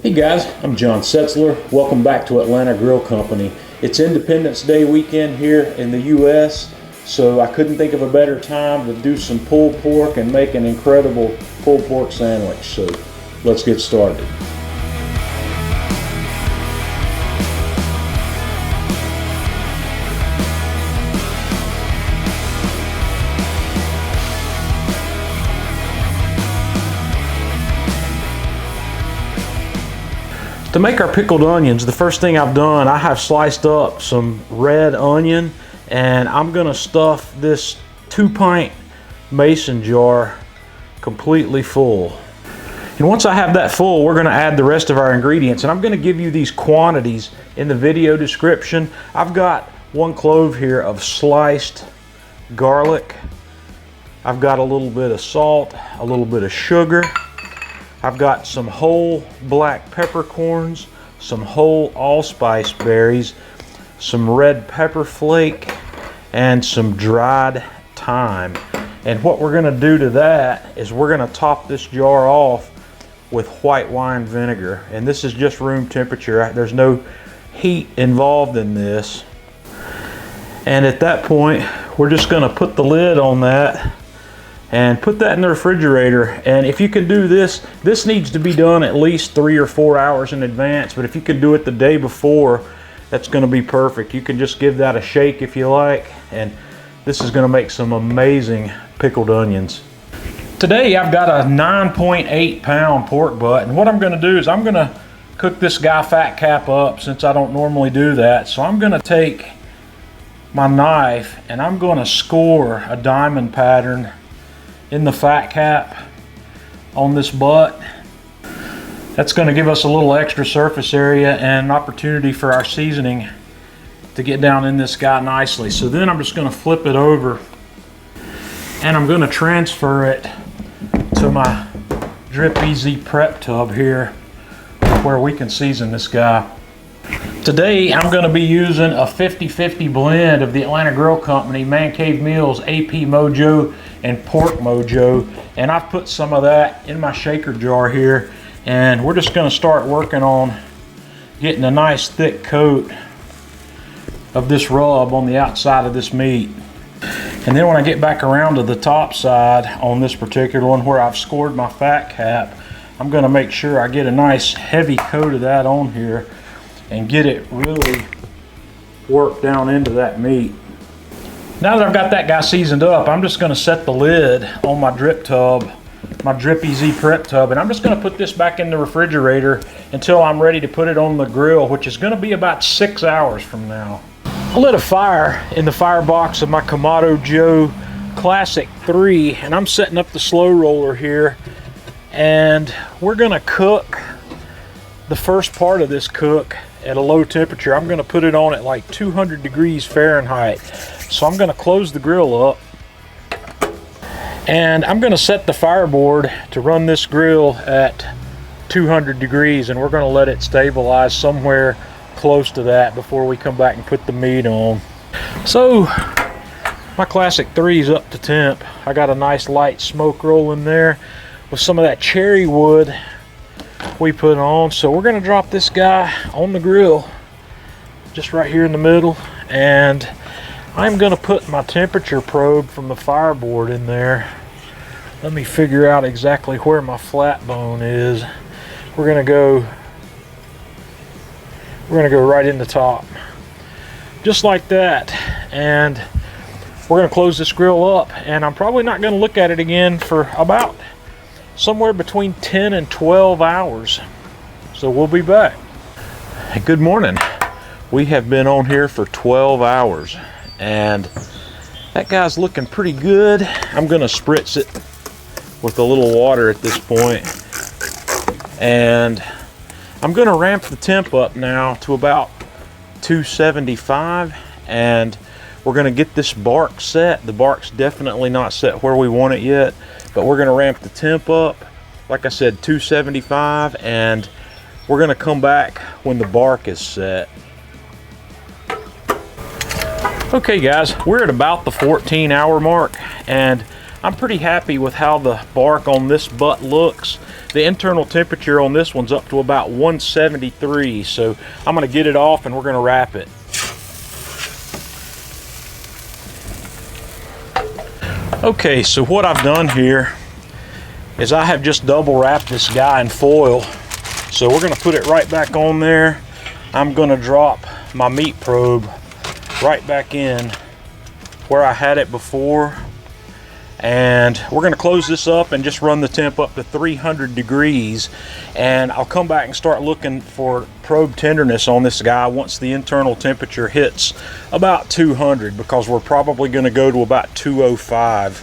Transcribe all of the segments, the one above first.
Hey guys, I'm John Setzler. Welcome back to Atlanta Grill Company. It's Independence Day weekend here in the U.S., so I couldn't think of a better time to do some pulled pork and make an incredible pulled pork sandwich. So let's get started. To make our pickled onions, the first thing I've done, I have sliced up some red onion, and I'm gonna stuff this 2-pint mason jar completely full. And once I have that full, we're gonna add the rest of our ingredients, and I'm gonna give you these quantities in the video description. I've got 1 clove here of sliced garlic. I've got a little bit of salt, a little bit of sugar. I've got some whole black peppercorns, some whole allspice berries, some red pepper flake, and some dried thyme. And what we're gonna do to that is we're gonna top this jar off with white wine vinegar. And this is just room temperature. There's no heat involved in this. And at that point, we're just gonna put the lid on that and put that in the refrigerator. And if you can do this, this needs to be done at least 3 or 4 hours in advance, but if you can do it the day before, that's gonna be perfect. You can just give that a shake if you like, and this is gonna make some amazing pickled onions. Today I've got a 9.8 pound pork butt, and what I'm gonna do is I'm gonna cook this guy fat cap up since I don't normally do that. So I'm gonna take my knife and I'm gonna score a diamond pattern in the fat cap on this butt. That's going to give us a little extra surface area and an opportunity for our seasoning to get down in this guy nicely. So then I'm just going to flip it over and I'm going to transfer it to my Drip Easy prep tub here where we can season this guy. Today I'm going to be using a 50-50 blend of the Atlanta Grill Company Man Cave Meals AP Mojo and Pork Mojo, and I've put some of that in my shaker jar here, and we're just going to start working on getting a nice thick coat of this rub on the outside of this meat. And then when I get back around to the top side on this particular one where I've scored my fat cap, I'm going to make sure I get a nice heavy coat of that on here and get it really worked down into that meat. Now that I've got that guy seasoned up, I'm just gonna set the lid on my drip tub, my Drip Easy prep tub, and I'm just gonna put this back in the refrigerator until I'm ready to put it on the grill, which is gonna be about 6 hours from now. I lit a fire in the firebox of my Kamado Joe Classic 3, and I'm setting up the slow roller here, and we're gonna cook the first part of this cook at a low temperature. I'm gonna put it on at like 200 degrees Fahrenheit. So I'm gonna close the grill up and I'm gonna set the fireboard to run this grill at 200 degrees, and we're gonna let it stabilize somewhere close to that before we come back and put the meat on. So my Classic 3 is up to temp. I got a nice light smoke rolling there with some of that cherry wood we put on. So we're gonna drop this guy on the grill just right here in the middle, and I'm gonna put my temperature probe from the fireboard in there. Let me figure out exactly where my flat bone is. We're gonna go right in the top, just like that, and we're gonna close this grill up, and I'm probably not gonna look at it again for about somewhere between 10 and 12 hours. So we'll be back. Hey, good morning. We have been on here for 12 hours and that guy's looking pretty good. I'm gonna spritz it with a little water at this point, and I'm gonna ramp the temp up now to about 275, and we're gonna get this bark set. The bark's definitely not set where we want it yet, but we're gonna ramp the temp up, like I said, 275, and we're gonna come back when the bark is set. Okay guys, we're at about the 14-hour mark, and I'm pretty happy with how the bark on this butt looks. The internal temperature on this one's up to about 173, so I'm gonna get it off and we're gonna wrap it. Okay, so what I've done here is I have just double wrapped this guy in foil. So we're gonna put it right back on there. I'm gonna drop my meat probe right back in where I had it before. And we're gonna close this up and just run the temp up to 300 degrees. And I'll come back and start looking for probe tenderness on this guy once the internal temperature hits about 200, because we're probably gonna go to about 205.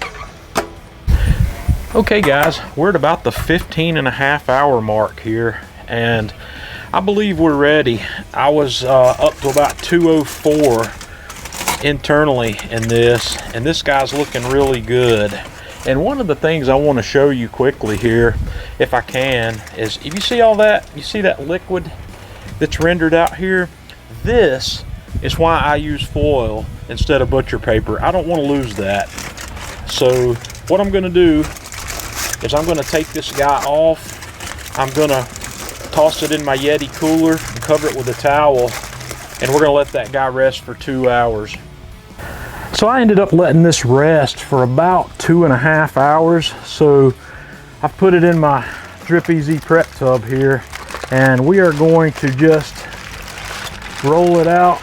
Okay guys, we're at about the 15.5-hour mark here, and I believe we're ready. I was up to about 204 internally in this, and this guy's looking really good. And one of the things I want to show you quickly here, if I can, is if you see all that, you see that liquid that's rendered out here? This is why I use foil instead of butcher paper. I don't want to lose that. So what I'm going to do is I'm going to take this guy off. I'm going to toss it in my Yeti cooler and cover it with a towel, and we're going to let that guy rest for 2 hours. So I ended up letting this rest for about 2.5 hours. So I've put it in my Drip Easy prep tub here, and we are going to just roll it out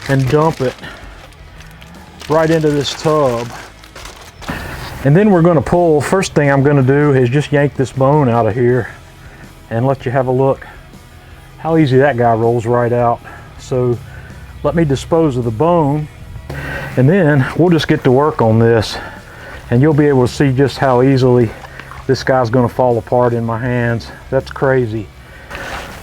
and dump it right into this tub. And then we're going to pull. First thing I'm going to do is just yank this bone out of here and let you have a look how easy that guy rolls right out. So let me dispose of the bone, and then we'll just get to work on this, and you'll be able to see just how easily this guy's going to fall apart in my hands. That's crazy.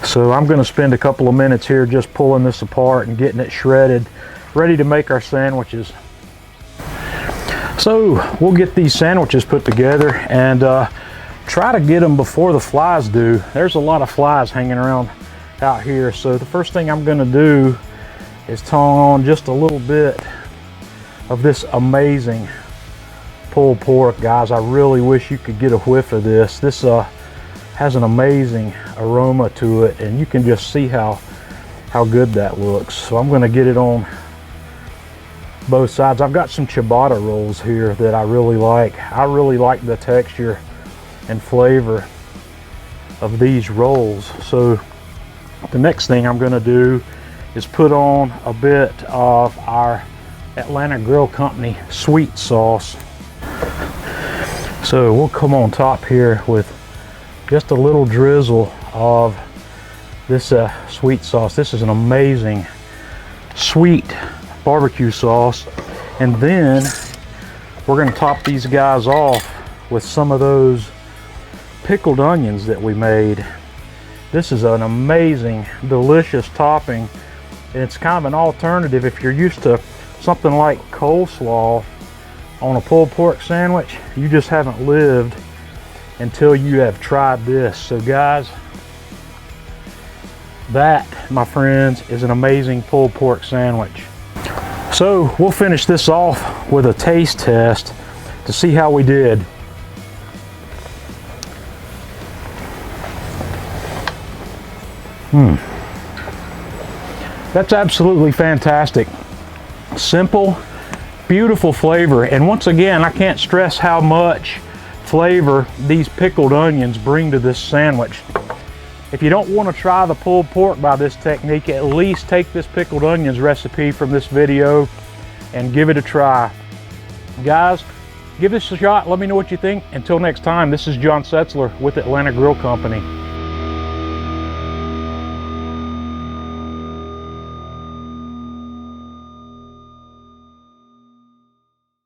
So I'm going to spend a couple of minutes here just pulling this apart and getting it shredded, ready to make our sandwiches. So we'll get these sandwiches put together and try to get them before the flies do. There's a lot of flies hanging around out here. So the first thing I'm going to do is turn on just a little bit of this amazing pulled pork, guys. I really wish you could get a whiff of this. This has an amazing aroma to it, and you can just see how good that looks. So I'm going to get it on both sides. I've got some ciabatta rolls here that I really like. I really like the texture and flavor of these rolls. So the next thing I'm going to do is put on a bit of our Atlanta Grill Company sweet sauce. So we'll come on top here with just a little drizzle of this sweet sauce. This is an amazing sweet barbecue sauce. And then we're going to top these guys off with some of those pickled onions that we made. This is an amazing, delicious topping. It's kind of an alternative if you're used to something like coleslaw on a pulled pork sandwich. You just haven't lived until you have tried this. So guys, that, my friends, is an amazing pulled pork sandwich. So we'll finish this off with a taste test to see how we did. That's absolutely fantastic. Simple, beautiful flavor. And once again, I can't stress how much flavor these pickled onions bring to this sandwich. If you don't want to try the pulled pork by this technique, at least take this pickled onions recipe from this video and give it a try. Guys, give this a shot. Let me know what you think. Until next time, this is John Setzler with Atlanta Grill Company.